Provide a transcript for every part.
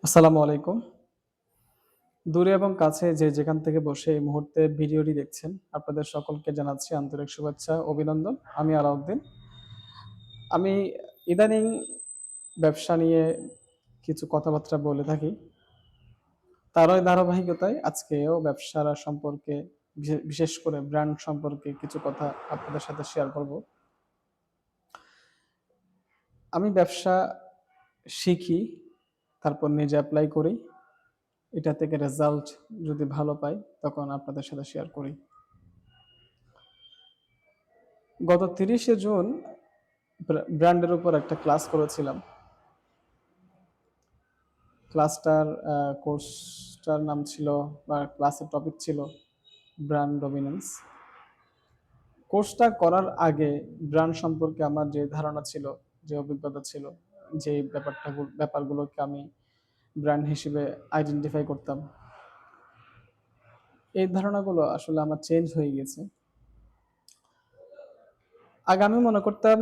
আসসালামু আলাইকুম। দূরে এবং কাছে যে যেখান থেকে বসে এই মুহূর্তে ভিডিওটি দেখছেন, আপনাদের সকলকে জানাচ্ছি আন্তরিক শুভেচ্ছা, অভিনন্দন। আমি আলাউদ্দিন। আমি ইদানিং ব্যবসা নিয়ে কিছু কথাবার্তা বলে থাকি। তারই ধারাবাহিকতায় আজকেও ব্যবসার সম্পর্কে বিশেষ করে ব্র্যান্ড সম্পর্কে কিছু কথা আপনাদের সাথে শেয়ার করব। আমি ব্যবসা শিখি, তারপর নিজে এপ্লাই করি। এটা থেকে রেজাল্ট যদি ভালো পাই, তখন আপনাদের সাথে শেয়ার করি। গত ৩০শে জুন ব্র্যান্ডের উপর একটা ক্লাস করেছিলাম। ক্লাসটার কোর্সটার নাম ছিল বা ক্লাসের টপিক ছিল ব্র্যান্ড ডমিনেন্স। কোর্সটা করার আগে ব্র্যান্ড সম্পর্কে আমার যে ধারণা ছিল, যে অভিজ্ঞতা ছিল, যে ব্যাপারগুলোকে আমি ব্র্যান্ড হিসেবে আইডেন্টিফাই করতাম, এই ধারণাগুলো আসলে আমার চেঞ্জ হয়ে গেছে। আগে আমি মনে করতাম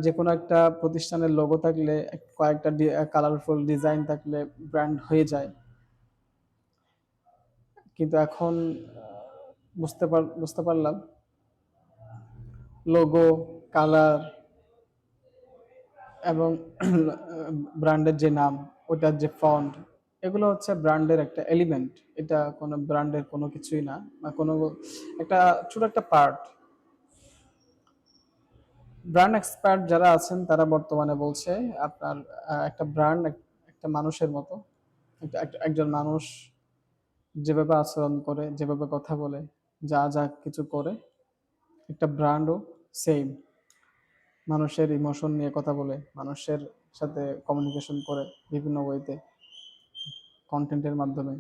যে কোনো একটা প্রতিষ্ঠানের লোগো থাকলে, কয়েকটা কালারফুল ডিজাইন থাকলে ব্র্যান্ড হয়ে যায়। কিন্তু এখন বুঝতে পারলাম লোগো, কালার এবং ব্র্যান্ডের যে নাম, ওটার যে ফন্ট, এগুলো হচ্ছে ব্র্যান্ডের একটা এলিমেন্ট। এটা কোনো ব্র্যান্ডের কোনো কিছুই না, বা কোনো একটা ছোট একটা পার্ট। ব্র্যান্ড এক্সপার্ট যারা আছেন তারা বর্তমানে বলছে আপনার একটা ব্র্যান্ড একটা মানুষের মতো। একজন মানুষ যেভাবে আচরণ করে, যেভাবে কথা বলে, যা যা কিছু করে, একটা ব্র্যান্ডও সেম। মানুষের ইমোশন নিয়ে কথা বলে, মানুষের সাথে কমিউনিকেশন করে বিভিন্ন ওয়েতে, কন্টেন্টের মাধ্যমে।